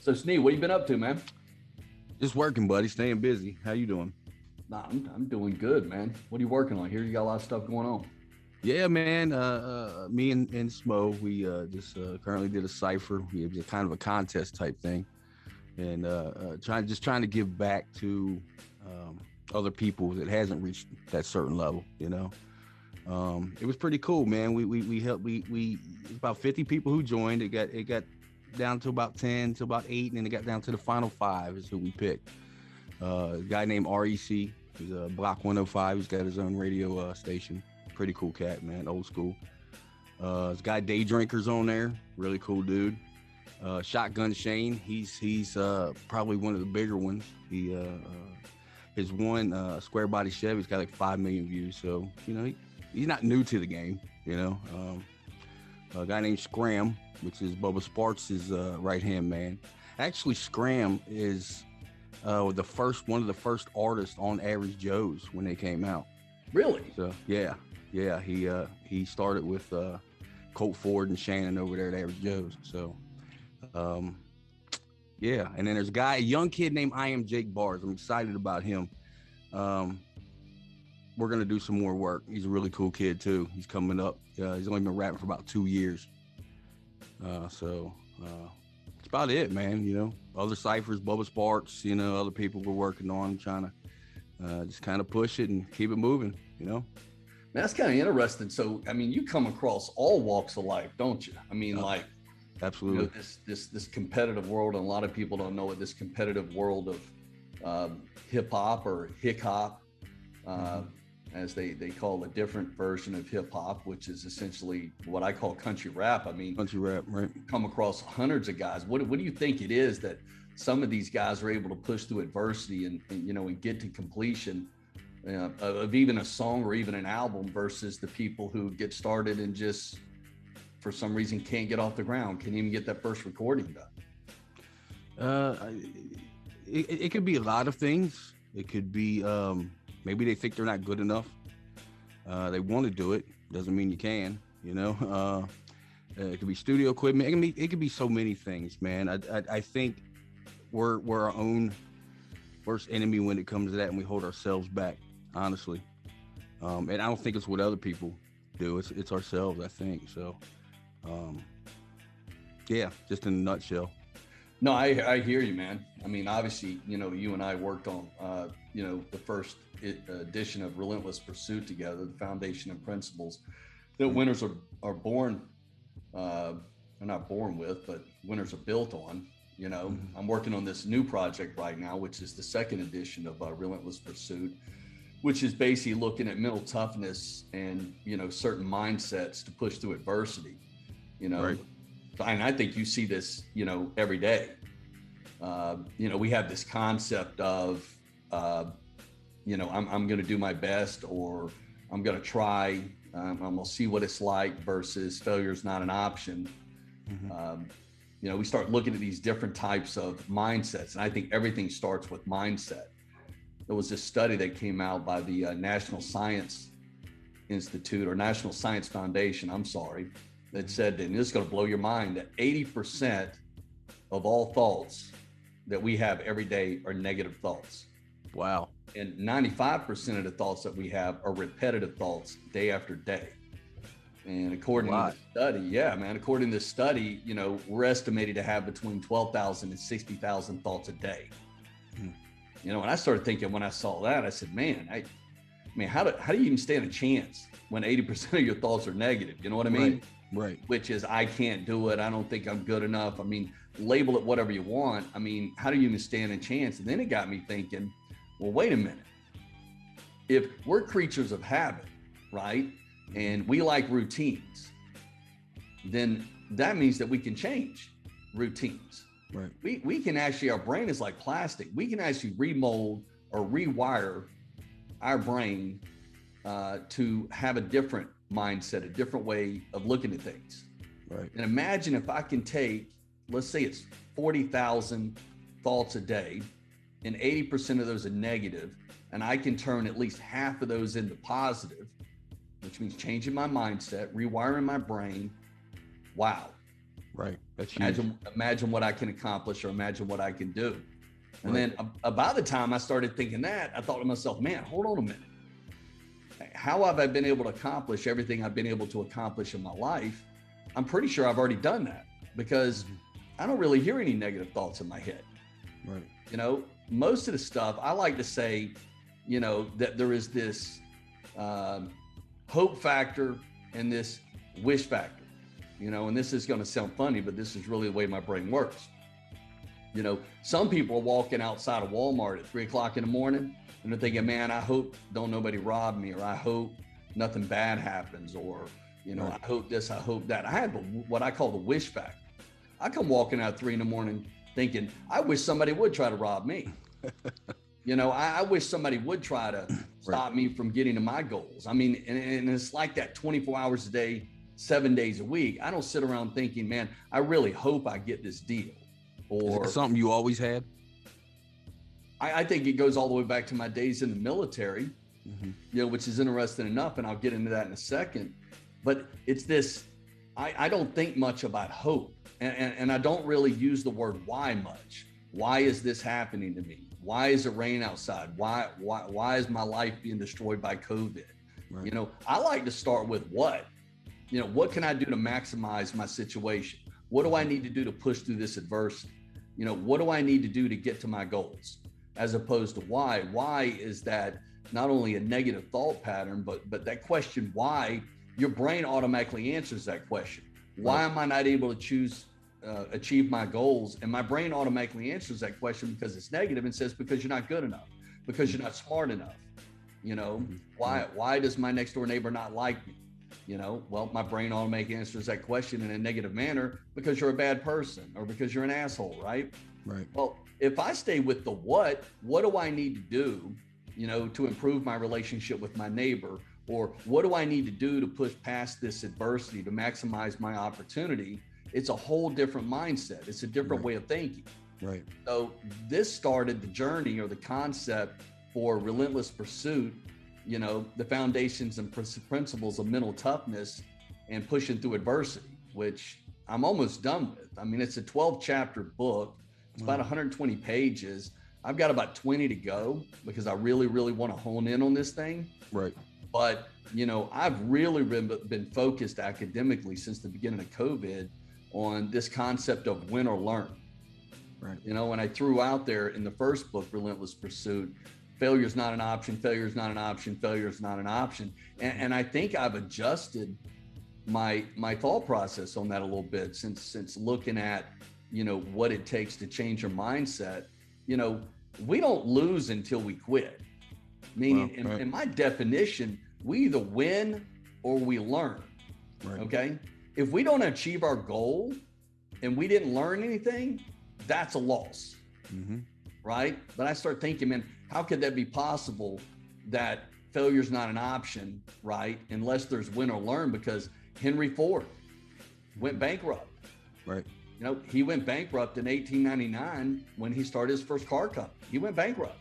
So, Sneed, what you been up to, man? Just working, buddy. Staying busy. How you doing? Nah, I'm doing good, man. What are you working on? Here you got a lot of stuff going on. Yeah, man. Me and Smo, we just currently did a cipher. We was kind of a contest type thing, and trying to give back to other people that hasn't reached that certain level. It was pretty cool, man. We helped we about 50 people who joined. It got down to about 10 to about 8, and then it got down to the final 5 is who we picked. A guy named REC. He's a Block 105. He's got his own radio station. Pretty cool cat, man. Old school. This guy Day Drinker's on there. Really cool dude. Shotgun Shane. He's probably one of the bigger ones. He his one square body Chevy's got like 5 million views. So he's not new to the game. A guy named Scram, which is Bubba Sparks' right hand man. Actually, Scram is one of the first artists on Average Joe's when they came out. Really? So yeah. He started with Colt Ford and Shannon over there at Average Joe's. So yeah. And then there's a young kid named I Am Jake Bars. I'm excited about him. We're gonna do some more work. He's a really cool kid too. He's coming up. He's only been rapping for about 2 years. So that's about it, man. Other ciphers, Bubba Sparks, other people we're working on, trying to just kind of push it and keep it moving, Man, that's kind of interesting. So, I mean, you come across all walks of life, don't you? I mean, absolutely. This competitive world, and a lot of people don't know it, this competitive world of hip hop or hick hop, as they call a different version of hip hop, which is essentially what I call country rap. I mean, country rap, right? Come across hundreds of guys. What do you think it is that some of these guys are able to push through adversity and get to completion of even a song or even an album versus the people who get started and just for some reason can't get off the ground, can't even get that first recording done? It could be a lot of things. It could be maybe they think they're not good enough. They want to do it. Doesn't mean you can. It could be studio equipment. It could be so many things, man. I think we're our own worst enemy when it comes to that, and we hold ourselves back, honestly. And I don't think it's what other people do. It's ourselves, I think. So, yeah, just in a nutshell. No, I hear you, man. I mean, obviously, you and I worked on, the first edition of Relentless Pursuit together, the foundation and principles that winners are born, are not born with, but winners are built on. I'm working on this new project right now, which is the second edition of Relentless Pursuit, which is basically looking at mental toughness and, certain mindsets to push through adversity, Right. And I think you see this, every day. We have this concept of, I'm going to do my best, or I'm going to try, I'm going to see what it's like versus failure is not an option. We start looking at these different types of mindsets, and I think everything starts with mindset. There was this study that came out by the National Science Institute or National Science Foundation, that said, and this is going to blow your mind, that 80% of all thoughts that we have every day are negative thoughts. Wow. And 95% of the thoughts that we have are repetitive thoughts day after day. And according to this study, we're estimated to have between 12,000 and 60,000 thoughts a day. And I started thinking when I saw that, I said, man, how do you even stand a chance when 80% of your thoughts are negative? You know what I mean? Right. Which is, I can't do it. I don't think I'm good enough. I mean, label it whatever you want. I mean, how do you even stand a chance? And then it got me thinking, well, wait a minute. If we're creatures of habit, right? And we like routines, then that means that we can change routines. Right. We can actually, our brain is like plastic. We can actually remold or rewire our brain to have a different mindset, a different way of looking at things. Right. And imagine if I can take, let's say it's 40,000 thoughts a day, and 80% of those are negative, and I can turn at least half of those into positive, which means changing my mindset, rewiring my brain. Wow. Right. That's huge. Imagine what I can accomplish, or imagine what I can do. And then about the time I started thinking that, I thought to myself, man, hold on a minute. How have I been able to accomplish everything I've been able to accomplish in my life? I'm pretty sure I've already done that, because I don't really hear any negative thoughts in my head. Right. You know, most of the stuff, I like to say, you know, that there is this hope factor and this wish factor, you know, and this is going to sound funny, but this is really the way my brain works. You know, some people are walking outside of Walmart at 3 o'clock in the morning and they're thinking, man, I hope don't nobody rob me, or I hope nothing bad happens, or, you know, I hope this, I hope that. I have what I call the wish factor. I come walking out at 3 in the morning thinking, I wish somebody would try to rob me. You know, I wish somebody would try to stop me from getting to my goals. I mean, and it's like that 24 hours a day, 7 days a week. I don't sit around thinking, man, I really hope I get this deal. Or is it something you always had? I think it goes all the way back to my days in the military, you know, which is interesting enough. And I'll get into that in a second. But it's this, I don't think much about hope. And I don't really use the word why much. Why is this happening to me? Why is it raining outside? Why is my life being destroyed by COVID? You know, I like to start with what? You know, what can I do to maximize my situation? What do I need to do to push through this adversity? You know, what do I need to do to get to my goals? As opposed to why. Why is that not only a negative thought pattern, but that question why, your brain automatically answers that question. Why am I not able to achieve my goals? And my brain automatically answers that question because it's negative and says, because you're not good enough, because you're not smart enough. You know, why does my next door neighbor not like me? You know, well, my brain automatically answers that question in a negative manner, because you're a bad person, or because you're an asshole, right? Right. Well, if I stay with the what do I need to do, you know, to improve my relationship with my neighbor? Or what do I need to do to push past this adversity, to maximize my opportunity? It's a whole different mindset. It's a different way of thinking. Right. So this started the journey, or the concept for Relentless Pursuit, you know, the foundations and principles of mental toughness and pushing through adversity, which I'm almost done with. I mean, it's a 12-chapter book. It's about 120 pages. I've got about 20 to go, because I really, really want to hone in on this thing. Right. But, you know, I've really been focused academically since the beginning of COVID on this concept of win or learn. Right. You know, when I threw out there in the first book, Relentless Pursuit, failure is not an option, failure is not an option, failure is not an option. And I think I've adjusted my thought process on that a little bit since looking at, you know, what it takes to change your mindset. You know, we don't lose until we quit. Meaning, in my definition, we either win or we learn. Right. Okay. If we don't achieve our goal and we didn't learn anything, that's a loss. Right. But I start thinking, man, how could that be possible, that failure is not an option, right? Unless there's win or learn, because Henry Ford went bankrupt. Right. You know, he went bankrupt in 1899 when he started his first car company. He went bankrupt.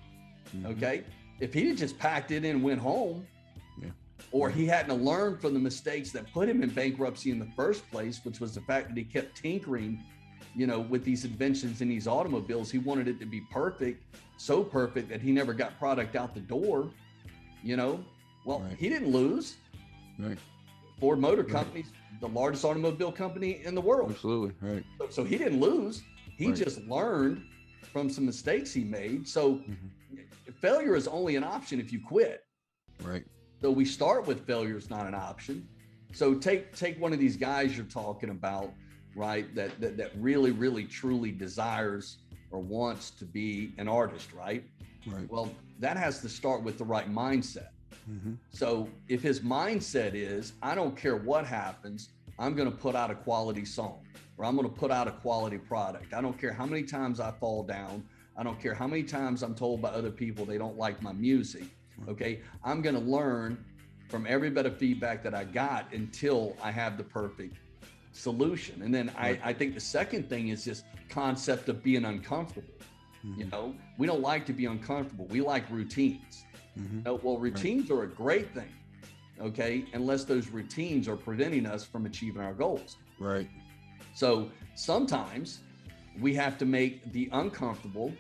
Okay. If he had just packed it in and went home, or he hadn't learned from the mistakes that put him in bankruptcy in the first place, which was the fact that he kept tinkering, you know, with these inventions in these automobiles. He wanted it to be perfect, so perfect that he never got product out the door, you know. Well, he didn't lose. Right. Ford Motor Company's the largest automobile company in the world. Absolutely. Right. So he didn't lose. He just learned from some mistakes he made. So failure is only an option if you quit. Right. So we start with failure is not an option. So take one of these guys you're talking about, right? That really, really, truly desires or wants to be an artist, right? Right. Well, that has to start with the right mindset. So if his mindset is, I don't care what happens, I'm going to put out a quality song, or I'm going to put out a quality product. I don't care how many times I fall down. I don't care how many times I'm told by other people they don't like my music. Okay. I'm going to learn from every bit of feedback that I got until I have the perfect solution. And then I think the second thing is this concept of being uncomfortable. You know, we don't like to be uncomfortable. We like routines. Well, routines are a great thing. Okay. Unless those routines are preventing us from achieving our goals. Right. So sometimes we have to make the uncomfortable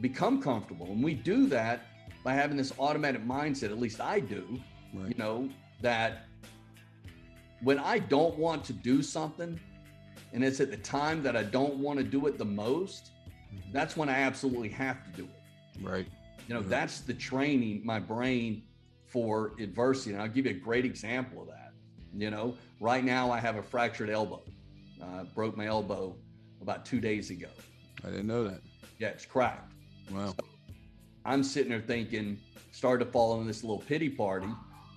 become comfortable. And we do that by having this automatic mindset, at least I do, Right. you know, that when I don't want to do something and it's at the time that I don't want to do it the most, that's when I absolutely have to do it. Right. You know, Right. that's the training my brain for adversity. And I'll give you a great example of that. You know, right now I have a fractured elbow. Broke my elbow about 2 days ago. I didn't know that. Yeah, it's cracked. Wow. So I'm sitting there thinking, started to fall in this little pity party,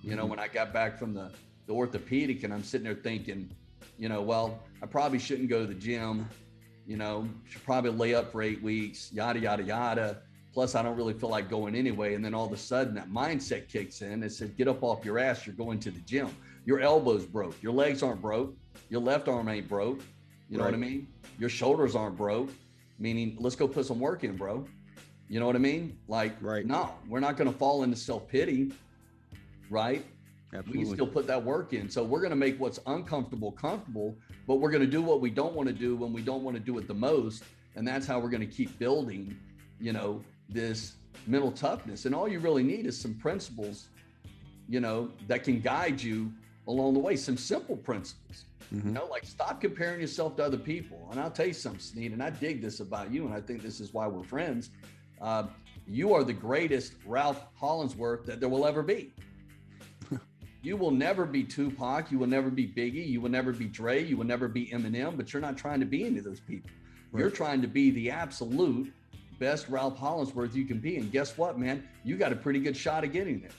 you know, when I got back from the orthopedic, and I'm sitting there thinking, you know, well, I probably shouldn't go to the gym, you know, should probably lay up for 8 weeks, yada, yada, yada. Plus, I don't really feel like going anyway. And then all of a sudden that mindset kicks in. It says, get up off your ass. You're going to the gym. Your elbow's broke. Your legs aren't broke. Your left arm ain't broke. You know what I mean? Your shoulders aren't broke, meaning let's go put some work in, bro. You know what I mean? Like, no, we're not going to fall into self-pity, right? Absolutely. We can still put that work in. So we're going to make what's uncomfortable comfortable, but we're going to do what we don't want to do when we don't want to do it the most. And that's how we're going to keep building, you know, this mental toughness. And all you really need is some principles, you know, that can guide you along the way. Some simple principles, you know, like stop comparing yourself to other people. And I'll tell you something, Sneed, and I dig this about you, and I think this is why we're friends. You are the greatest Ralph Hollingsworth that there will ever be. You will never be Tupac. You will never be Biggie. You will never be Dre. You will never be Eminem, but you're not trying to be any of those people. Right. You're trying to be the absolute best Ralph Hollingsworth you can be. And guess what, man? You got a pretty good shot at getting there.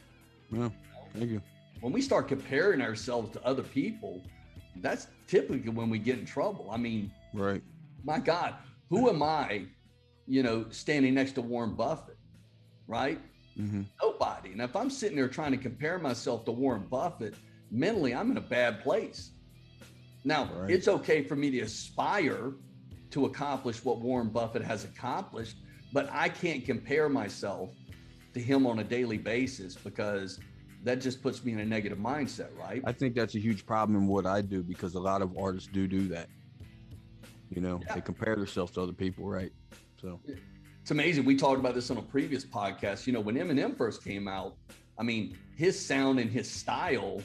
Well, thank you. When we start comparing ourselves to other people, that's typically when we get in trouble. I mean, right. My God, who am I, you know, standing next to Warren Buffett, right? Nobody. And if I'm sitting there trying to compare myself to Warren Buffett, mentally, I'm in a bad place. Now, it's okay for me to aspire to accomplish what Warren Buffett has accomplished, but I can't compare myself to him on a daily basis because that just puts me in a negative mindset, right? I think that's a huge problem in what I do because a lot of artists do that. You know, they compare themselves to other people, right? So it's amazing. We talked about this on a previous podcast. You know, when Eminem first came out, I mean, his sound and his style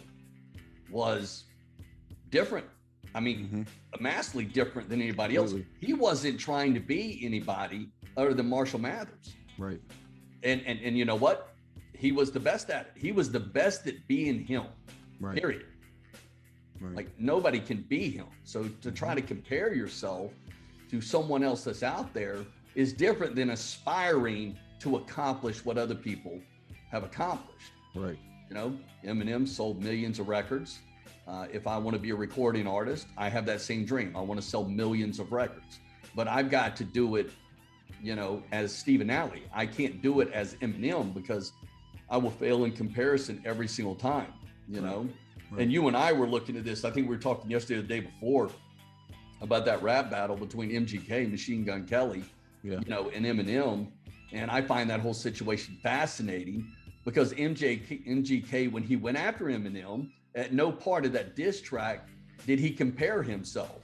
was different. I mean, massively different than anybody else. He wasn't trying to be anybody other than Marshall Mathers. Right. And you know what? He was the best at it. He was the best at being him. Right. Period. Right. Like nobody can be him. So to try to compare yourself to someone else that's out there is different than aspiring to accomplish what other people have accomplished. Right. You know, Eminem sold millions of records. If I want to be a recording artist, I have that same dream. I want to sell millions of records, but I've got to do it, you know, as Stephen Nalley. I can't do it as Eminem because I will fail in comparison every single time, you know? Right. And you and I were looking at this. I think we were talking yesterday or the day before about that rap battle between MGK, Machine Gun Kelly, you know, and Eminem. And I find that whole situation fascinating because MGK, when he went after Eminem, at no part of that diss track did he compare himself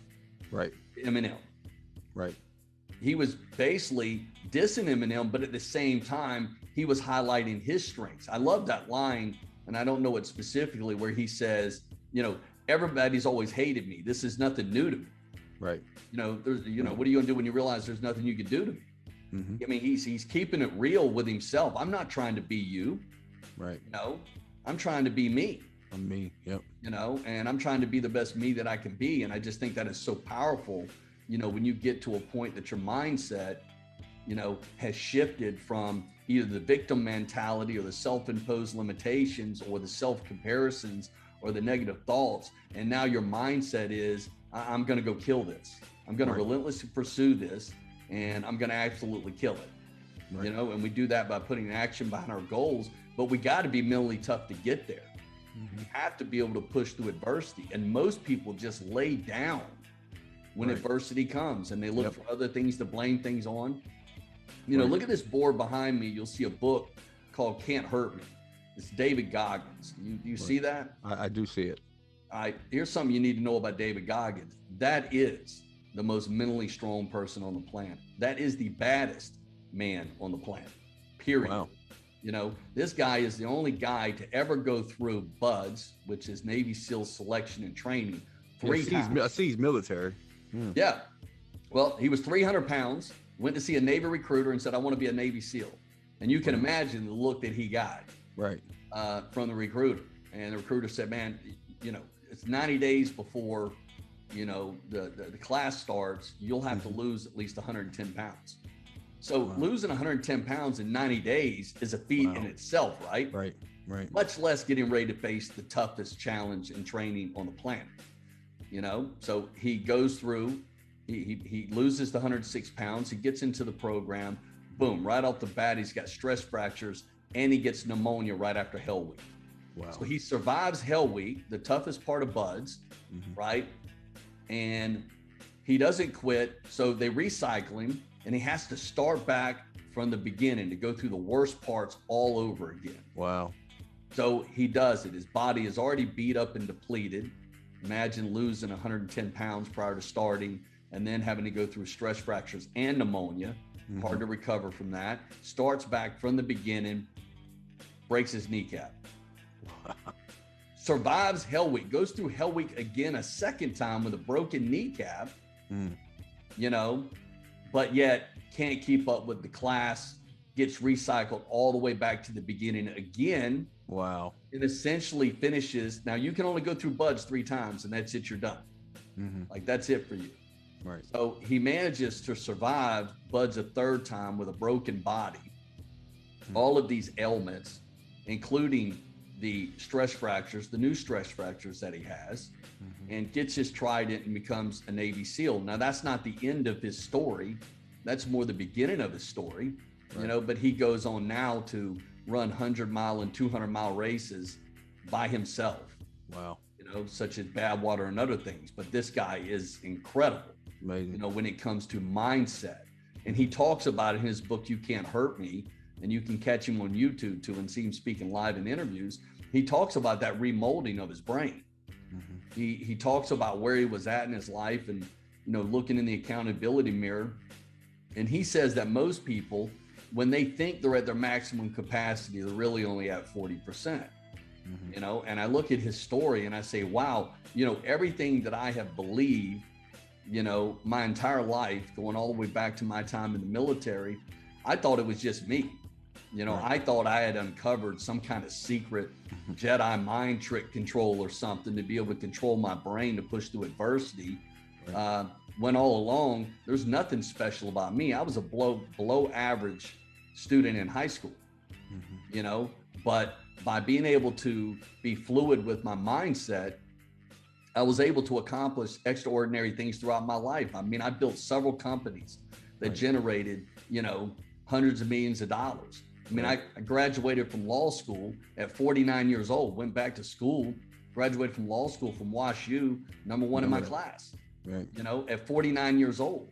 to Eminem. Right. He was basically dissing Eminem, but at the same time, he was highlighting his strengths. I love that line, and I don't know it specifically, where he says, you know, everybody's always hated me. This is nothing new to me. Right. You know, there's, you know, what are you gonna do when you realize there's nothing you can do to me? I mean, he's keeping it real with himself. I'm not trying to be you. Right. You know, I'm trying to be me. I'm me. Yep. You know, and I'm trying to be the best me that I can be. And I just think that is so powerful, you know, when you get to a point that your mindset, you know, has shifted from either the victim mentality or the self-imposed limitations or the self-comparisons or the negative thoughts. And now your mindset is, I'm going to go kill this. I'm going to relentlessly pursue this, and I'm going to absolutely kill it. You know, and we do that by putting action behind our goals, but we got to be mentally tough to get there. You have to be able to push through adversity. And most people just lay down when adversity comes and they look for other things to blame things on. You know, look at this board behind me. You'll see a book called Can't Hurt Me. It's David Goggins. You see that? I do see it. Here's something you need to know about David Goggins. that is the most mentally strong person on the planet. That is the baddest man on the planet, period. Wow. You know, this guy is the only guy to ever go through BUDS, which is Navy SEAL selection and training, three times. I see he's military. Yeah. Well, he was 300 pounds, went to see a Navy recruiter and said, I want to be a Navy SEAL. And you can imagine the look that he got from the recruiter. And the recruiter said, man, you know, it's 90 days before, you know, the class starts. You'll have to lose at least 110 pounds. So losing 110 pounds in 90 days is a feat in itself, right? Right. Much less getting ready to face the toughest challenge in training on the planet. You know, so he goes through, he loses the 106 pounds, he gets into the program, boom, right off the bat, he's got stress fractures and he gets pneumonia right after Hell Week. Wow. So he survives Hell Week, the toughest part of BUDS, right? And he doesn't quit. So they recycle him and he has to start back from the beginning to go through the worst parts all over again. Wow. So he does it. His body is already beat up and depleted. Imagine losing 110 pounds prior to starting and then having to go through stress fractures and pneumonia. Hard to recover from that. Starts back from the beginning, breaks his kneecap. Survives Hell Week, goes through Hell Week again a second time with a broken kneecap, you know, but yet can't keep up with the class, gets recycled all the way back to the beginning again. Wow. And essentially finishes. Now you can only go through BUDS 3 times and that's it, you're done. Like that's it for you. Right. So he manages to survive BUDS a 3rd time with a broken body, all of these ailments, including the stress fractures, the new stress fractures that he has, and gets his trident and becomes a Navy SEAL. Now that's not the end of his story. That's more the beginning of his story, you know, but he goes on now to run 100-mile and 200-mile races by himself. Wow. You know, such as Badwater and other things. But this guy is incredible. Amazing. You know, when it comes to mindset. And he talks about it in his book, You Can't Hurt Me. And you can catch him on YouTube too and see him speaking live in interviews. He talks about that remolding of his brain. He talks about where he was at in his life and, you know, looking in the accountability mirror. And he says that most people, when they think they're at their maximum capacity, they're really only at 40%. You know, and I look at his story and I say, wow, you know, everything that I have believed, you know, my entire life, going all the way back to my time in the military, I thought it was just me. You know, I thought I had uncovered some kind of secret Jedi mind trick control or something to be able to control my brain to push through adversity. When all along, there's nothing special about me. I was a below average student in high school, you know, but by being able to be fluid with my mindset, I was able to accomplish extraordinary things throughout my life. I mean, I built several companies that generated, you know, hundreds of millions of dollars. I mean, I graduated from law school at 49 years old, went back to school, graduated from law school from WashU, #1 in my class, you know, at 49 years old,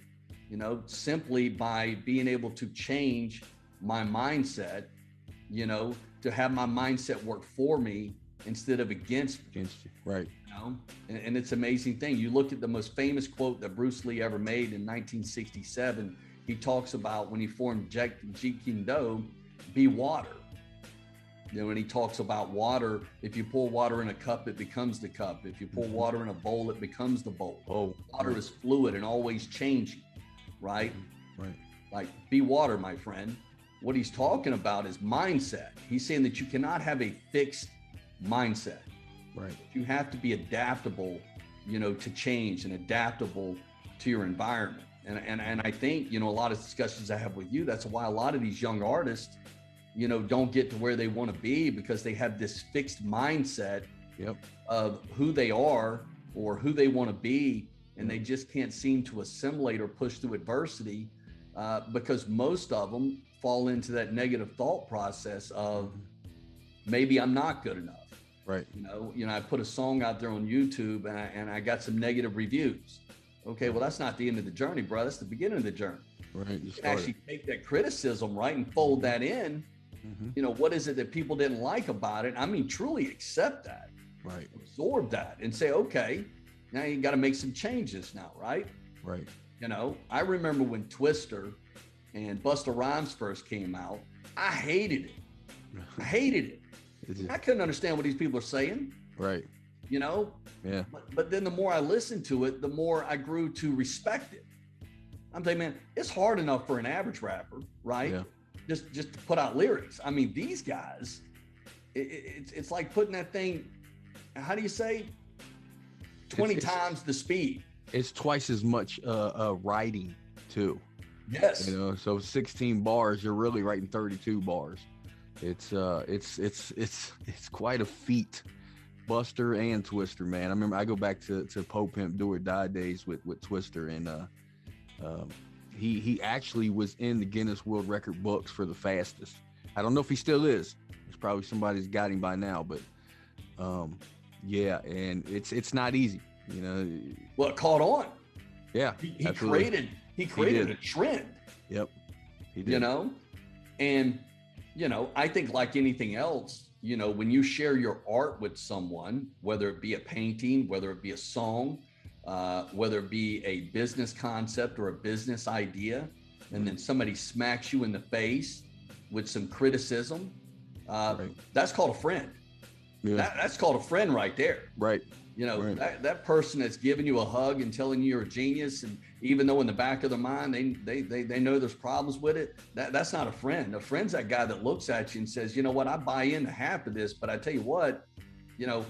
you know, simply by being able to change my mindset, you know, to have my mindset work for me instead of against you. Right. You know, and it's an amazing thing. You look at the most famous quote that Bruce Lee ever made in 1967. He talks about when he formed Jeet Kune Do, be water. You know, when he talks about water, if you pour water in a cup, it becomes the cup. If you pour water in a bowl, it becomes the bowl. Water is fluid and always changing, right? Like, be water, my friend. What he's talking about is mindset. He's saying that you cannot have a fixed mindset. You have to be adaptable, you know, to change and adaptable to your environment. And I think, you know, a lot of discussions I have with you, that's why a lot of these young artists, you know, don't get to where they want to be because they have this fixed mindset of who they are or who they want to be. And they just can't seem to assimilate or push through adversity because most of them fall into that negative thought process of maybe I'm not good enough. You know, I put a song out there on YouTube and I got some negative reviews. Okay, well, that's not the end of the journey, bro. That's the beginning of the journey. You can actually take that criticism, and fold that in. You know, what is it that people didn't like about it? I mean, truly accept that, absorb that and say, okay, Now you got to make some changes now, right? Right. You know, I remember when Twister and Busta Rhymes first came out, I hated it. I hated it. I couldn't understand what these people are saying. Right. You know? Yeah. But then the more I listened to it, the more I grew to respect it. I'm saying, man, it's hard enough for an average rapper, right? Yeah. Just to put out lyrics. I mean, these guys, it's like putting that thing, how do you say? 20 times the speed. It's twice as much writing too. Yes. You know, so 16 bars, you're really writing 32 bars. It's quite a feat. Buster and Twister, man. I remember I go back to Pope Pimp Do or Die days with Twister, and he actually was in the Guinness World Record books for the fastest. I don't know if he still is. It's probably somebody's got him by now, but yeah, and it's not easy, you know. Well, it caught on. Yeah, he created a trend. Yep, he did. You know, and you know, I think like anything else, you know, when you share your art with someone, whether it be a painting, whether it be a song, whether it be a business concept or a business idea, and then somebody smacks you in the face with some criticism, that's called a friend. Yeah. That's called a friend right there. Right. You know, that person that's giving you a hug and telling you you're a genius, and even though in the back of their mind they know there's problems with it, that's not a friend. A friend's that guy that looks at you and says, you know what, I buy into half of this, but I tell you what, you know,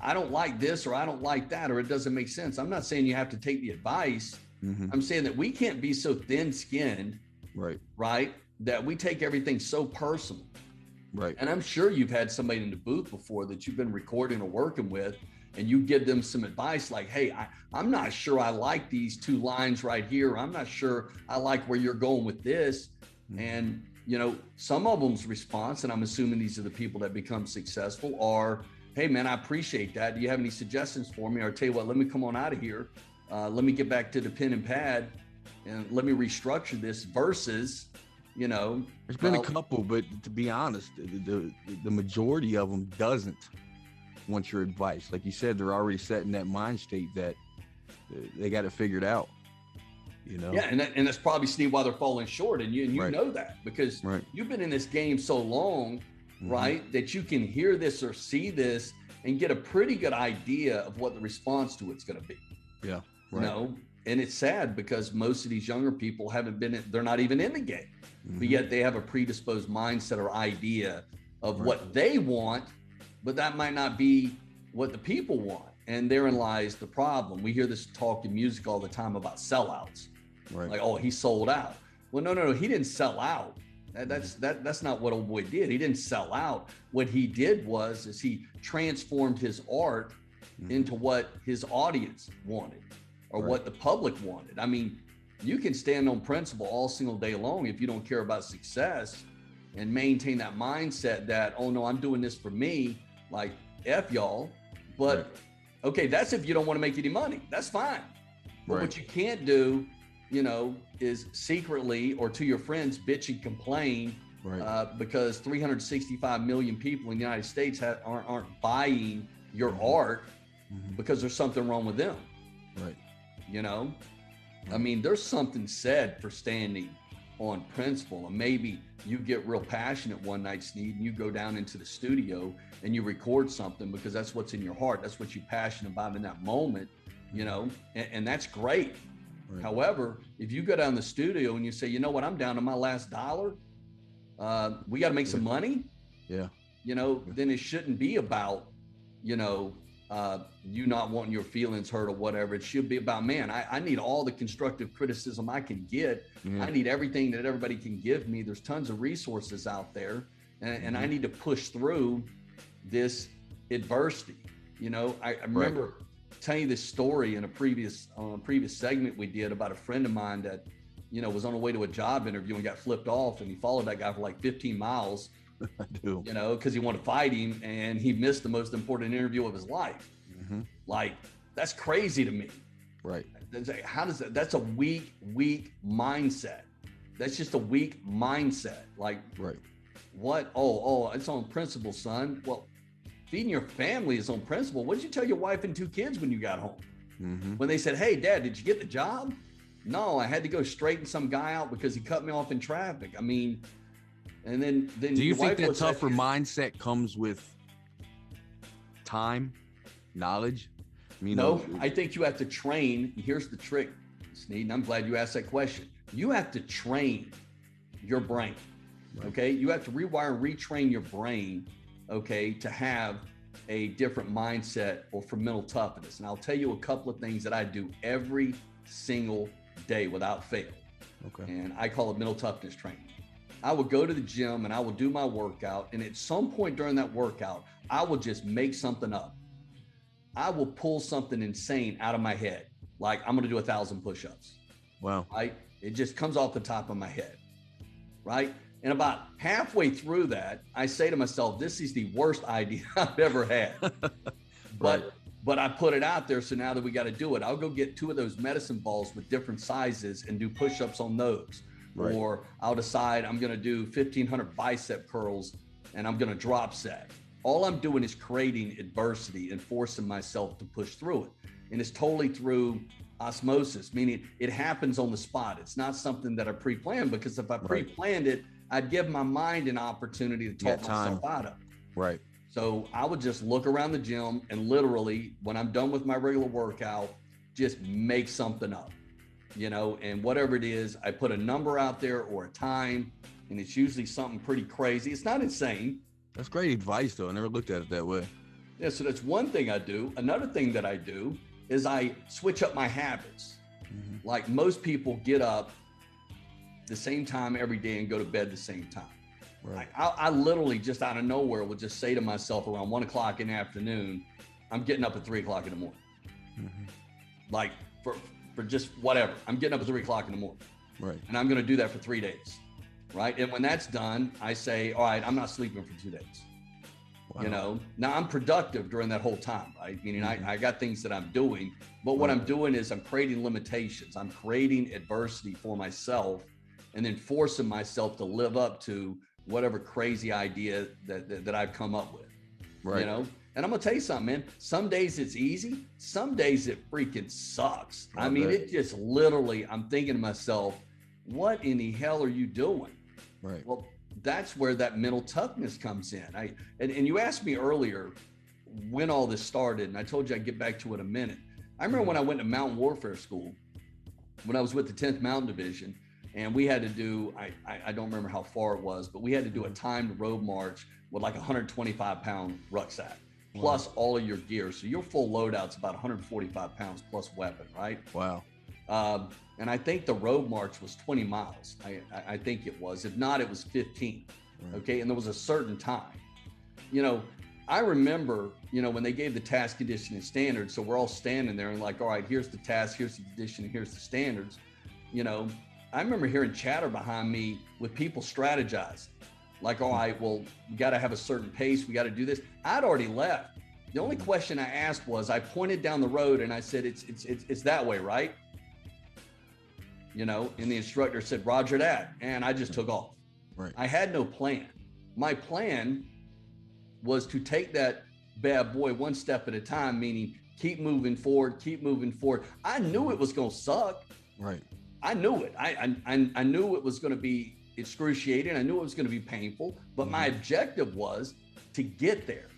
I don't like this, or I don't like that, or it doesn't make sense. I'm not saying you have to take the advice. Mm-hmm. I'm saying that we can't be so thin-skinned, right, that we take everything so personal. Right. And I'm sure you've had somebody in the booth before that you've been recording or working with, and you give them some advice like, hey, I'm not sure I like these two lines right here. I'm not sure I like where you're going with this. Mm-hmm. And, you know, some of them's response, and I'm assuming these are the people that become successful, are, hey, man, I appreciate that. Do you have any suggestions for me? Or tell you what, let me come on out of here. Let me get back to the pen and pad and let me restructure this versus, you know. There's been a couple, but to be honest, the majority of them doesn't want your advice. Like you said, they're already set in that mind state that they got it figured out, you know? Yeah, and that's probably, Steve, why they're falling short. And you know that because you've been in this game so long, mm-hmm. right, that you can hear this or see this and get a pretty good idea of what the response to it's going to be. Yeah, right. You know? And it's sad because most of these younger people they're not even in the game, mm-hmm. but yet they have a predisposed mindset or idea of what they want, but that might not be what the people want. And therein lies the problem. We hear this talk in music all the time about sellouts. Right. Like, oh, he sold out. Well, no, he didn't sell out. That's not what old boy did. He didn't sell out. What he did is he transformed his art mm-hmm. into what his audience wanted or what the public wanted. I mean, you can stand on principle all single day long if you don't care about success and maintain that mindset that, oh no, I'm doing this for me, like F y'all. But okay, that's if you don't want to make any money. That's fine. But what you can't do, you know, is secretly or to your friends bitch and complain because 365 million people in the United States aren't buying your mm-hmm. art mm-hmm. because there's something wrong with them. Right. You know, I mean, there's something said for standing on principle, and maybe you get real passionate one night, Sneed, and you go down into the studio and you record something because that's what's in your heart. That's what you're passionate about in that moment, you know, and that's great. Right. However, if you go down the studio and you say, you know what, I'm down to my last dollar, we got to make some money. Yeah. You know, then it shouldn't be about, you know, you not wanting your feelings hurt or whatever. It should be about, man, I need all the constructive criticism I can get. Yeah. I need everything that everybody can give me. There's tons of resources out there, and I need to push through this adversity. You know, I remember telling you this story in a previous segment we did about a friend of mine that, you know, was on the way to a job interview and got flipped off, and he followed that guy for like 15 miles. I do. You know, because he wanted to fight him, and he missed the most important interview of his life. Mm-hmm. Like, that's crazy to me. Right. How does that? That's a weak mindset. That's just a weak mindset. Like, what? Oh, it's on principle, son. Well, feeding your family is on principle. What did you tell your wife and 2 kids when you got home? When they said, "Hey, Dad, did you get the job?" No, I had to go straighten some guy out because he cut me off in traffic. I mean, and then do you your think wife that looks at tougher you. mindset comes with time, knowledge? No, I think you have to train. Here's the trick, Sneed, and I'm glad you asked that question. You have to train your brain. Okay, you have to rewire and retrain your brain, okay, to have a different mindset or for mental toughness. And I'll tell you a couple of things that I do every single day without fail. Okay. And I call it mental toughness training. I will go to the gym and I will do my workout. And at some point during that workout, I will just make something up. I will pull something insane out of my head. Like I'm going to do 1,000 push-ups. Wow. Right. It just comes off the top of my head. Right. And about halfway through that, I say to myself, this is the worst idea I've ever had. But I put it out there. So now that we got to do it, I'll go get 2 of those medicine balls with different sizes and do push-ups on those. Right. Or I'll decide I'm going to do 1,500 bicep curls and I'm going to drop set. All I'm doing is creating adversity and forcing myself to push through it. And it's totally through osmosis, meaning it happens on the spot. It's not something that I pre-planned, because if I pre-planned it, I'd give my mind an opportunity to talk myself out of it. Right. So I would just look around the gym and literally, when I'm done with my regular workout, just make something up, you know, and whatever it is, I put a number out there or a time, and it's usually something pretty crazy. It's not insane. That's great advice, though. I never looked at it that way. Yeah, so that's one thing I do. Another thing that I do is I switch up my habits. Like most people get up the same time every day and go to bed the same time. Right. I literally just out of nowhere will just say to myself around 1 o'clock in the afternoon, I'm getting up at 3 o'clock in the morning. Like for just whatever, I'm getting up at 3 o'clock in the morning. Right. And I'm going to do that for 3 days. Right. And when that's done, I say, all right, I'm not sleeping for 2 days. Wow. You know, now I'm productive during that whole time, right? Meaning I got things that I'm doing, but what I'm doing is I'm creating limitations. I'm creating adversity for myself and then forcing myself to live up to whatever crazy idea that I've come up with, right? You know, and I'm gonna tell you something, man, some days it's easy. Some days it freaking sucks. I mean, it just literally, I'm thinking to myself, what in the hell are you doing? Right. Well, that's where that mental toughness comes in. And you asked me earlier when all this started, and I told you I'd get back to it in a minute. I remember when I went to mountain warfare school, when I was with the 10th Mountain Division, and we had to do, I don't remember how far it was, but we had to do a timed road march with like a 125-pound rucksack, plus all of your gear. So your full loadout's about 145 pounds plus weapon, right? Wow. And I think the road march was 20 miles. I think it was. If not, it was 15. Okay. And there was a certain time. You know, I remember, you know, when they gave the task, condition, and standards. So we're all standing there and like, all right, here's the task, here's the condition, and here's the standards. You know, I remember hearing chatter behind me with people strategizing. Like, all right, well, we got to have a certain pace. We got to do this. I'd already left. The only question I asked was, I pointed down the road and I said, it's that way, right? You know, and the instructor said, Roger that. And I just took off. Right. I had no plan. My plan was to take that bad boy one step at a time, meaning keep moving forward, keep moving forward. I knew it was going to suck. Right. I knew it. I knew it was going to be excruciating. I knew it was going to be painful, but my objective was to get there.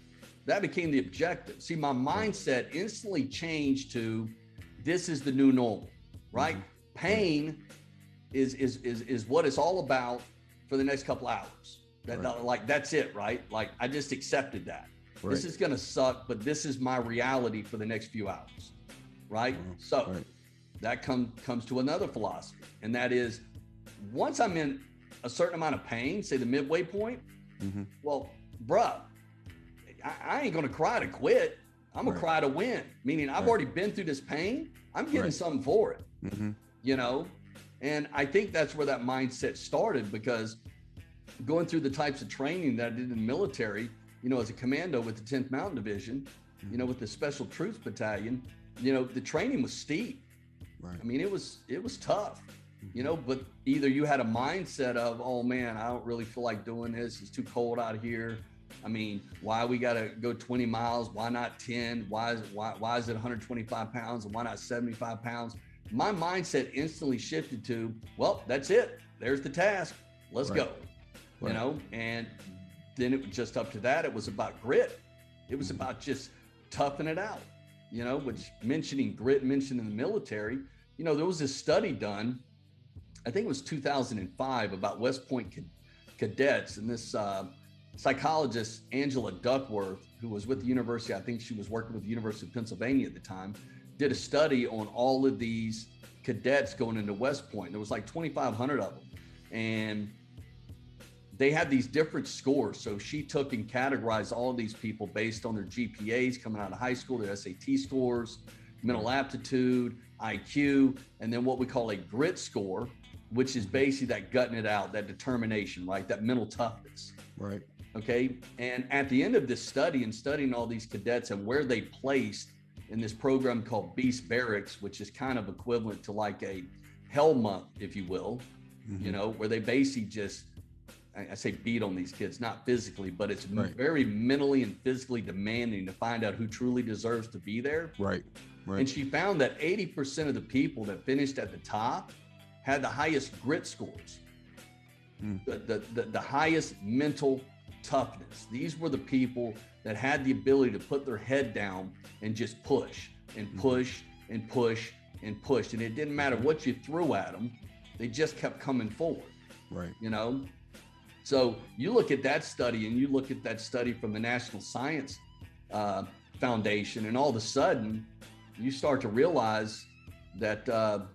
That became the objective. See, my mindset instantly changed to, this is the new normal, right? Pain is what it's all about for the next couple hours. Like, that's it, right? Like, I just accepted that. Right. This is going to suck, but this is my reality for the next few hours, right? So that comes to another philosophy, and that is, once I'm in a certain amount of pain, say the midway point, well, bruh, I ain't going to cry to quit. I'm going to cry to win, meaning I've already been through this pain. I'm getting something for it. You know, and I think that's where that mindset started, because going through the types of training that I did in the military, you know, as a commando with the 10th Mountain Division, you know, with the Special Troops Battalion, you know, the training was steep. I mean, it was tough, you know, but either you had a mindset of, oh man, I don't really feel like doing this. It's too cold out here. I mean, why we got to go 20 miles? Why not 10? Why is it 125 pounds and why not 75 pounds? My mindset instantly shifted to, well, that's it. There's the task. Let's go. You know, and then it was just up to that. It was about grit. It was about just toughing it out, you know, which mentioning grit, mentioning the military, you know, there was this study done, I think it was 2005, about West Point cadets. And this psychologist, Angela Duckworth, who was with the university, I think she was working with the University of Pennsylvania at the time, did a study on all of these cadets going into West Point. There was like 2,500 of them. And they had these different scores. So she took and categorized all of these people based on their GPAs coming out of high school, their SAT scores, mental aptitude, IQ, and then what we call a grit score, which is basically that gutting it out, that determination, right? That mental toughness. Right. Okay. And at the end of this study and studying all these cadets and where they placed in this program called Beast Barracks, which is kind of equivalent to like a hell month, if you will, you know, where they basically just, I say beat on these kids, not physically, but it's very mentally and physically demanding to find out who truly deserves to be there. Right. And she found that 80% of the people that finished at the top had the highest grit scores, the highest mental toughness. These were the people that had the ability to put their head down and just push and push and push and push. And it didn't matter what you threw at them. They just kept coming forward. Right. You know? So you look at that study and you look at that study from the National Science Foundation, and all of a sudden you start to realize that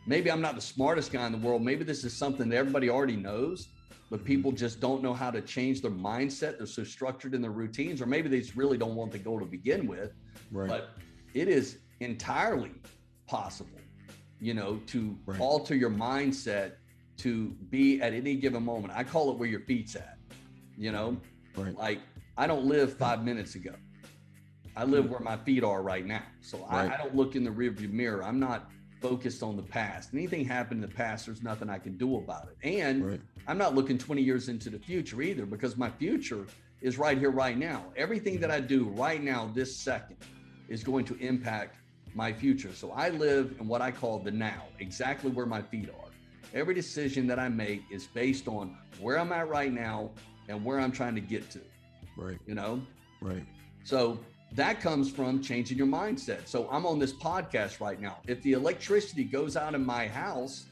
maybe I'm not the smartest guy in the world. Maybe this is something that everybody already knows, but people just don't know how to change their mindset. They're so structured in their routines, or maybe they just really don't want the goal to begin with. Right. But it is entirely possible, you know, to alter your mindset to be at any given moment. I call it where your feet's at, you know, like I don't live 5 minutes ago. I live where my feet are right now. So I don't look in the rearview mirror. I'm not focused on the past. Anything happened in the past, there's nothing I can do about it. And I'm not looking 20 years into the future either, because my future is right here, right now. Everything that I do right now, this second, is going to impact my future. So I live in what I call the now, exactly where my feet are. Every decision that I make is based on where I'm at right now and where I'm trying to get to. Right. You know? Right. So that comes from changing your mindset. So I'm on this podcast right now. If the electricity goes out in my house,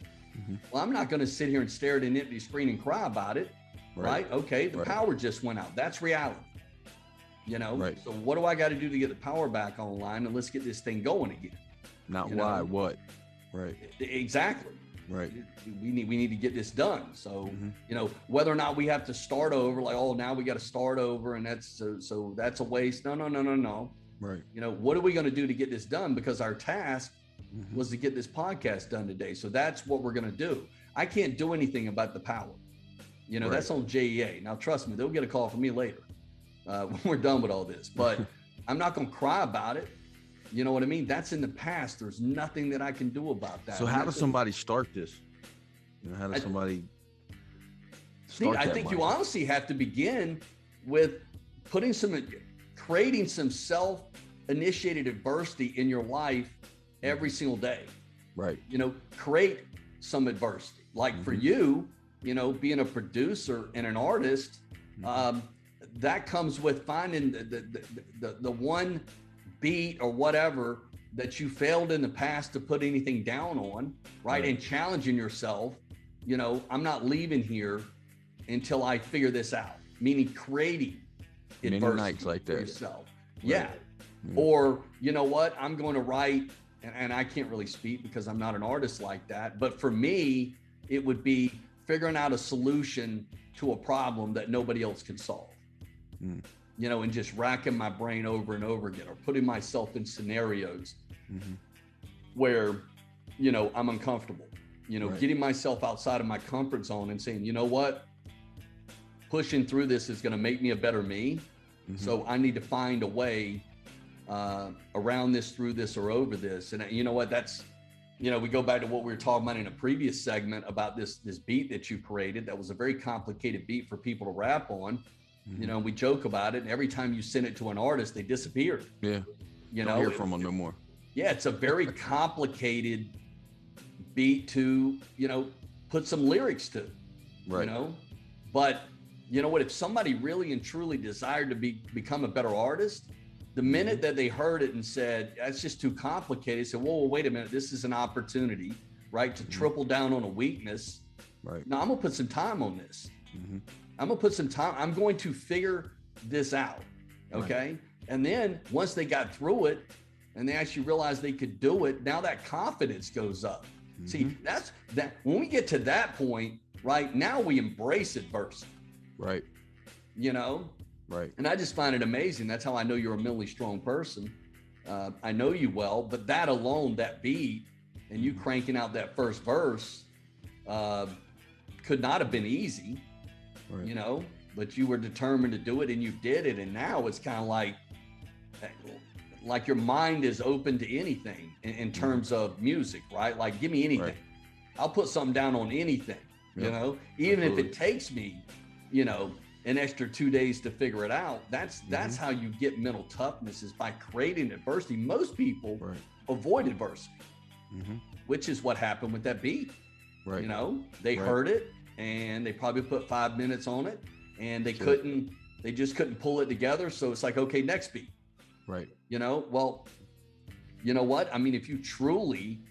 well, I'm not going to sit here and stare at an empty screen and cry about it. Right. Okay. The power just went out. That's reality. You know? So what do I got to do to get the power back online, and let's get this thing going again? Not why, what? Right. Exactly. Right. We need to get this done. So, you know, whether or not we have to start over, like, oh, now we got to start over, and that's so that's a waste. No. Right. You know, what are we going to do to get this done? Because our task was to get this podcast done today. So that's what we're going to do. I can't do anything about the power. You know, that's on JEA. Now, trust me, they'll get a call from me later when we're done with all this. But I'm not going to cry about it. You know what I mean? That's in the past. There's nothing that I can do about that. So how does somebody start this? You know, how does somebody start I think you honestly have to begin with creating some self-initiated adversity in your life every single day. Right. You know, create some adversity. Like for you, you know, being a producer and an artist, that comes with finding the one beat or whatever that you failed in the past to put anything down on, right? And challenging yourself, you know, I'm not leaving here until I figure this out, meaning creating adversity nights like that for yourself. Or, you know what, I'm going to write, and I can't really speak because I'm not an artist like that, but for me, it would be figuring out a solution to a problem that nobody else can solve. You know, and just racking my brain over and over again, or putting myself in scenarios where, you know, I'm uncomfortable, you know, getting myself outside of my comfort zone and saying, you know what, pushing through this is going to make me a better me. So I need to find a way around this, through this, or over this. And you know what, that's, you know, we go back to what we were talking about in a previous segment about this beat that you created. That was a very complicated beat for people to rap on. You know, we joke about it, and every time you send it to an artist, they disappear. Yeah. You Don't know, hear from them no more. Yeah, it's a very complicated beat to, you know, put some lyrics to. Right. You know, but you know what? If somebody really and truly desired to become a better artist, the minute that they heard it and said, that's just too complicated, said, whoa, wait a minute, this is an opportunity, right? To triple down on a weakness. Right. No, I'm going to put some time on this. I'm going to put some time. I'm going to figure this out. Okay. Right. And then once they got through it and they actually realized they could do it, now that confidence goes up. See, that's that when we get to that point, right now we embrace adversity. Right. You know? Right. And I just find it amazing. That's how I know you're a mentally strong person. I know you well, but that alone, that beat, and you cranking out that first verse could not have been easy, right. You know, but you were determined to do it and you did it. And now it's kind of like your mind is open to anything in terms of music, right? Like, give me anything. Right. I'll put something down on anything, you know, even if it takes me, you know, an extra 2 days to figure it out. That's how you get mental toughness, is by creating adversity. Most people avoid adversity, which is what happened with that beat. Right. You know, they heard it and they probably put 5 minutes on it and they just couldn't pull it together. So it's like, okay, next beat. Right. You know, well, you know what? I mean, if you truly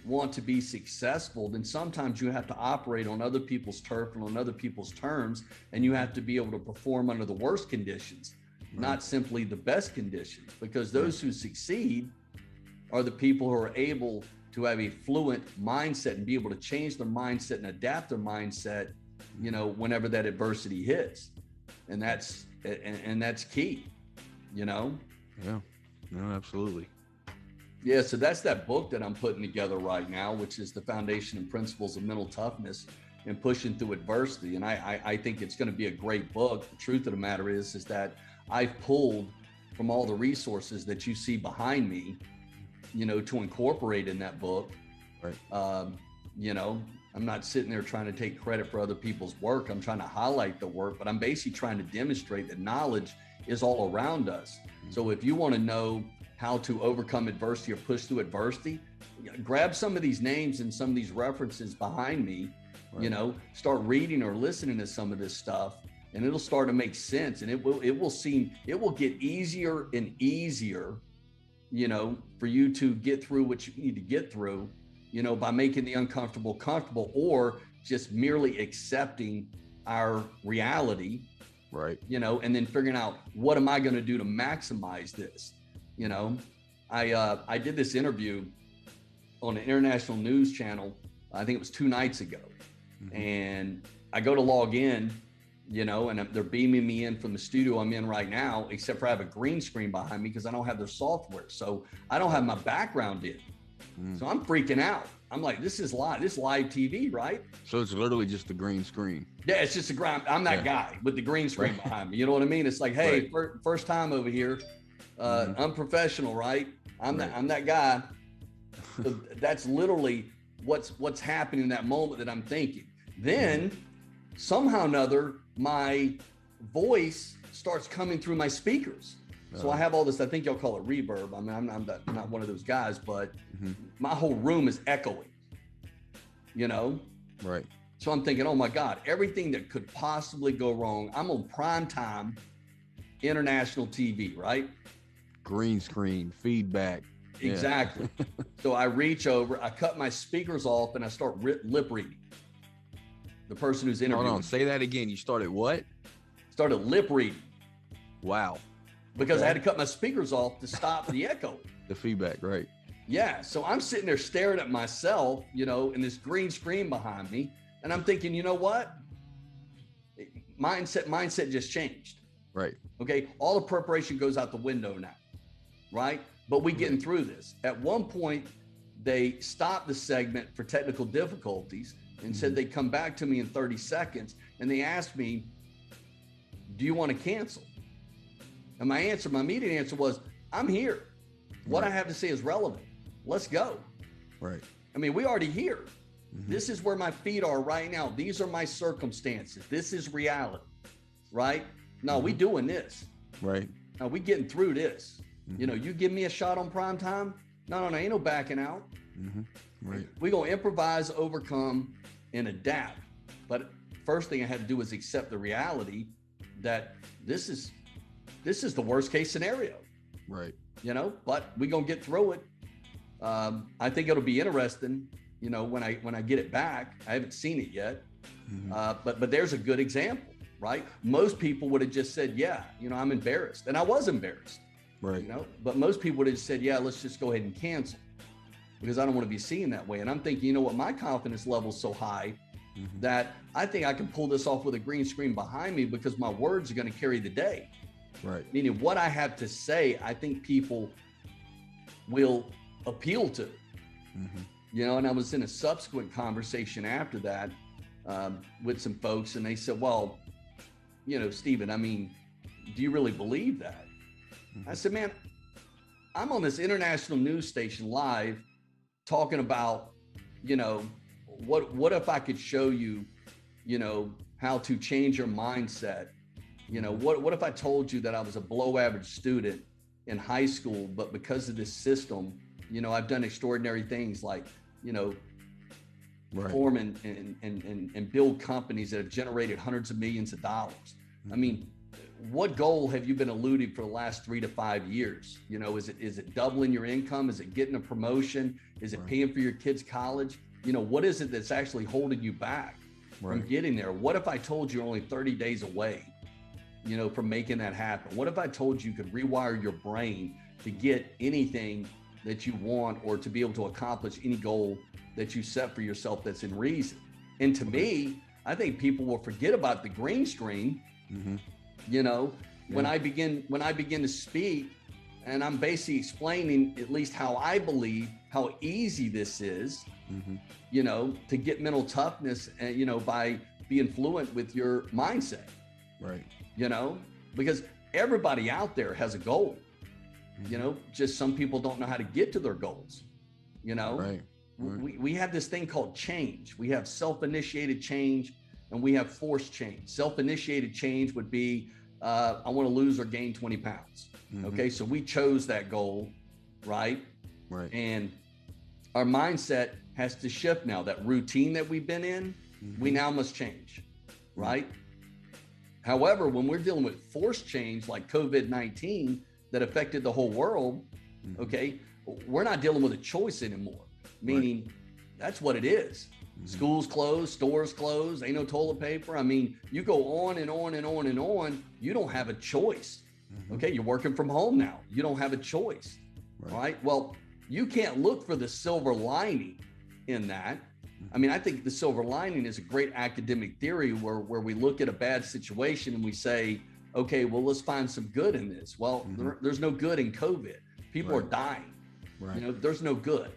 want to be successful, then sometimes you have to operate on other people's turf and on other people's terms, and you have to be able to perform under the worst conditions, not simply the best conditions, because those who succeed are the people who are able to have a fluent mindset and be able to change their mindset and adapt their mindset, you know, whenever that adversity hits. And that's key, you know? Yeah, no, absolutely. Yeah, so that's that book that I'm putting together right now, which is the Foundation and Principles of Mental Toughness and Pushing Through Adversity. And I think it's going to be a great book. The truth of the matter is that I've pulled from all the resources that you see behind me, you know, to incorporate in that book. Right. You know, I'm not sitting there trying to take credit for other people's work. I'm trying to highlight the work, but I'm basically trying to demonstrate that knowledge is all around us. So if you want to know how to overcome adversity or push through adversity, grab some of these names and some of these references behind me, you know, start reading or listening to some of this stuff, and it'll start to make sense. And it will get easier and easier, you know, for you to get through what you need to get through, you know, by making the uncomfortable comfortable, or just merely accepting our reality, right? You know, and then figuring out, what am I going to do to maximize this? You know, I did this interview on an international news channel, I think it was 2 nights ago. And I go to log in, you know, and they're beaming me in from the studio I'm in right now, except for I have a green screen behind me because I don't have their software. So I don't have my background in. So I'm freaking out. I'm like, this is live TV, right? So it's literally just the green screen. Yeah, it's just a grind. I'm that guy with the green screen behind me. You know what I mean? It's like, hey, first time over here. Unprofessional, right? I'm that guy. So that's literally what's happening in that moment that I'm thinking. Then somehow or another, my voice starts coming through my speakers. So I have all this, I think y'all call it reverb. I mean, I'm not one of those guys, but my whole room is echoing, you know? Right. So I'm thinking, oh my God, everything that could possibly go wrong. I'm on primetime international TV, right? Green screen, feedback. Exactly. So I reach over, I cut my speakers off, and I start lip reading the person who's interviewing. Hold on, say that again. You started what? Started lip reading. Wow. Because I had to cut my speakers off to stop the echo. The feedback, right. Yeah. So I'm sitting there staring at myself, you know, and this green screen behind me. And I'm thinking, you know what? Mindset just changed. Right. Okay. All the preparation goes out the window now. Right. But we getting through this. At one point, they stopped the segment for technical difficulties and said they'd come back to me in 30 seconds. And they asked me, do you want to cancel? And my immediate answer was, I'm here. What I have to say is relevant. Let's go. Right. I mean, we already here. This is where my feet are right now. These are my circumstances. This is reality. Right. No, we doing this. Right. No, we getting through this. You know, you give me a shot on prime time. No, ain't no backing out. Right. We gonna improvise, overcome, and adapt. But first thing I had to do was accept the reality that this is the worst case scenario. Right. You know, but we gonna get through it. I think it'll be interesting. You know, when I get it back, I haven't seen it yet. But there's a good example, right? Most people would have just said, yeah, you know, I'm embarrassed, and I was embarrassed. Right. You know, but most people would have said, yeah, let's just go ahead and cancel, because I don't want to be seen that way. And I'm thinking, you know what, my confidence level is so high that I think I can pull this off with a green screen behind me, because my words are going to carry the day. Right. Meaning what I have to say, I think people will appeal to. You know, and I was in a subsequent conversation after that with some folks, and they said, well, you know, Stephen, I mean, do you really believe that? I said, man, I'm on this international news station live talking about, you know, what if I could show you, you know, how to change your mindset? You know, what if I told you that I was a below average student in high school, but because of this system, you know, I've done extraordinary things like, you know, form and build companies that have generated hundreds of millions of dollars. I mean, what goal have you been eluding for the last 3 to 5 years? You know, is it doubling your income? Is it getting a promotion? Is it paying for your kids' college? You know, what is it that's actually holding you back from getting there? What if I told you only 30 days away, you know, from making that happen? What if I told you could rewire your brain to get anything that you want, or to be able to accomplish any goal that you set for yourself that's in reason? And to me, I think people will forget about the green screen. You know, when I begin to speak, and I'm basically explaining at least how I believe how easy this is, you know, to get mental toughness, and, you know, by being fluent with your mindset. Right. You know, because everybody out there has a goal. You know, just some people don't know how to get to their goals. You know, we have this thing called change. We have self-initiated change, and we have forced change. Self-initiated change would be, I want to lose or gain 20 pounds. Okay. So we chose that goal, right? And our mindset has to shift now. That routine that we've been in, we now must change, right? However, when we're dealing with forced change like COVID-19 that affected the whole world, okay, we're not dealing with a choice anymore, meaning that's what it is. Schools closed, stores closed, ain't no toilet paper. I mean, you go on and on and on and on. You don't have a choice. Okay, you're working from home now. You don't have a choice, right? Well, you can't look for the silver lining in that. I mean, I think the silver lining is a great academic theory where we look at a bad situation and we say, okay, well, let's find some good in this. Well, there's no good in COVID. People are dying. You know, there's no good.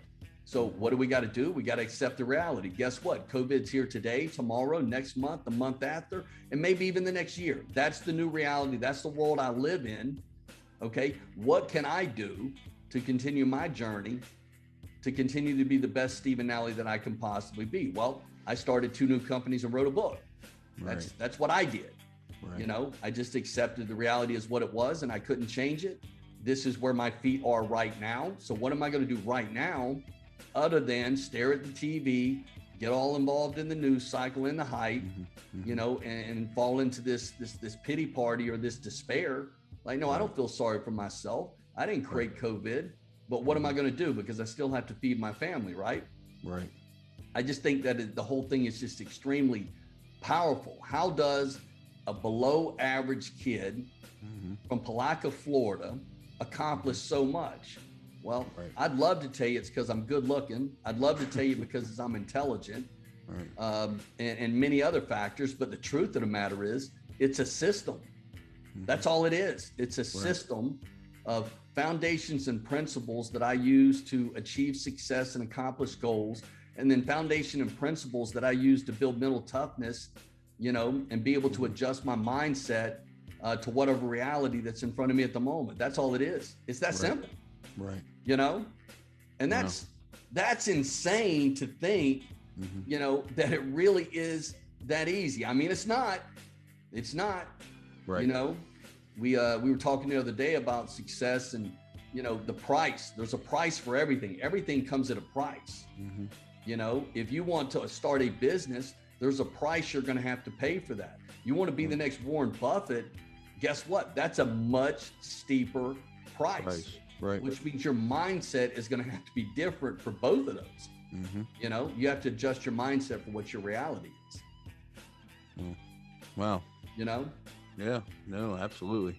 So what do we got to do? We got to accept the reality. Guess what? COVID's here today, tomorrow, next month, the month after, and maybe even the next year. That's the new reality. That's the world I live in. Okay. What can I do to continue my journey, to continue to be the best Stephen Nalley that I can possibly be? Well, I started 2 new companies and wrote a book. That's what I did. You know, I just accepted the reality as what it was, and I couldn't change it. This is where my feet are right now. So what am I going to do right now other than stare at the TV, get all involved in the news cycle and the hype, you know, and fall into this pity party or this despair? Like, no, I don't feel sorry for myself. I didn't create COVID, but what am I going to do? Because I still have to feed my family, right? I just think that the whole thing is just extremely powerful. How does a below average kid from Palaca, Florida accomplish so much? Well, I'd love to tell you it's because I'm good looking. I'd love to tell you because I'm intelligent, and many other factors. But the truth of the matter is, it's a system. That's all it is. It's a system of foundations and principles that I use to achieve success and accomplish goals. And then foundation and principles that I use to build mental toughness, you know, and be able to adjust my mindset to whatever reality that's in front of me at the moment. That's all it is. It's that simple. You know, and that's insane to think, you know, that it really is that easy. I mean, it's not, Right. You know, we were talking the other day about success and, you know, the price. There's a price for everything. Everything comes at a price. Mm-hmm. You know, if you want to start a business, there's a price you're going to have to pay for that. You want to be the next Warren Buffett, guess what? That's a much steeper price. Right. Which means your mindset is going to have to be different for both of those. Mm-hmm. You know, you have to adjust your mindset for what your reality is. Wow. You know? Yeah, no, absolutely.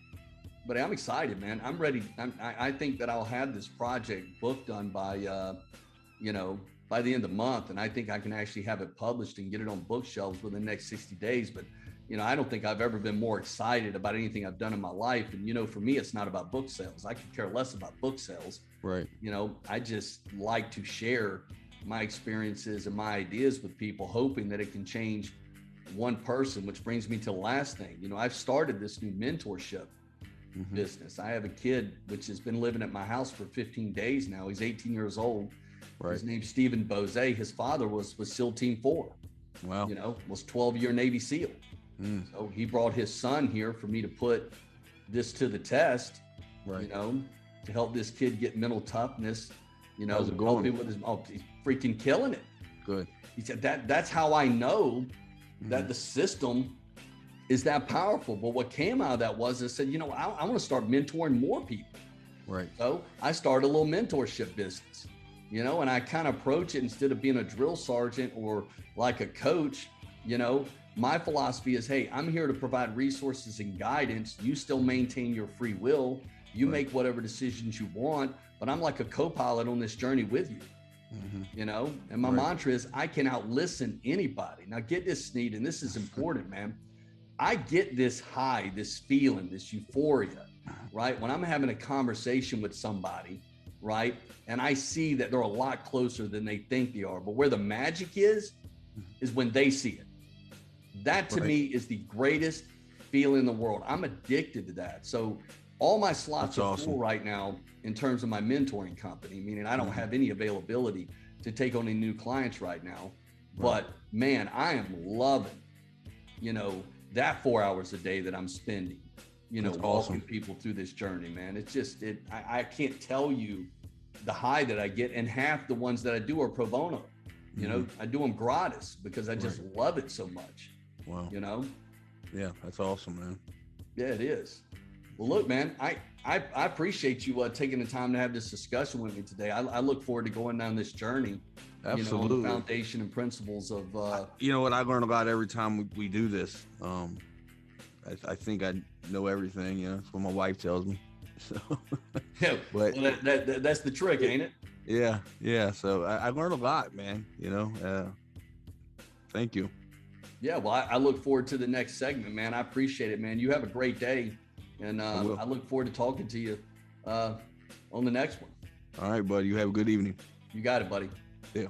But I'm excited, man. I'm ready. I think that I'll have this project book done by, you know, by the end of the month. And I think I can actually have it published and get it on bookshelves within the next 60 days. But, you know, I don't think I've ever been more excited about anything I've done in my life. And, you know, for me, it's not about book sales. I could care less about book sales. Right. You know, I just like to share my experiences and my ideas with people, hoping that it can change one person, which brings me to the last thing. You know, I've started this new mentorship business. I have a kid which has been living at my house for 15 days now. He's 18 years old. Right. His name's Stephen Bose. His father was SEAL Team 4. Wow. You know, was 12-year Navy SEAL. So he brought his son here for me to put this to the test, right. You know, to help this kid get mental toughness, you know, help him with his, he's freaking killing it. Good. He said that's how I know that the system is that powerful. But what came out of that was I said, you know, I want to start mentoring more people. Right. So I started a little mentorship business, you know, and I kind of approach it instead of being a drill sergeant or like a coach, you know, my philosophy is, hey, I'm here to provide resources and guidance. You still maintain your free will. You make whatever decisions you want, but I'm like a co-pilot on this journey with you. You know, and my mantra is I can out-listen anybody. Now get this, Sneed, and this is important, man. I get this high, this feeling, this euphoria, right? When I'm having a conversation with somebody, right? And I see that they're a lot closer than they think they are. But where the magic is when they see it. That to me is the greatest feeling in the world. I'm addicted to that. So all my slots are full right now in terms of my mentoring company, meaning I don't have any availability to take on any new clients right now. But man, I am loving, you know, that 4 hours a day that I'm spending, you know, walking people through this journey, man. It's just, I can't tell you the high that I get. And half the ones that I do are pro bono. You know, I do them gratis because I just love it so much. Wow. You know? Yeah, that's awesome, man. Yeah, it is. Well, look, man, I appreciate you taking the time to have this discussion with me today. I look forward to going down this journey. Absolutely. You know, on the foundation and principles of. You know what I learn about every time we do this. I think I know everything. You know, that's what my wife tells me. So. Yeah, but well, that's the trick, ain't it? Yeah. So I learned a lot, man. You know. Thank you. Yeah, well, I look forward to the next segment, man. I appreciate it, man. You have a great day, and I look forward to talking to you on the next one. All right, buddy. You have a good evening. You got it, buddy. Yeah.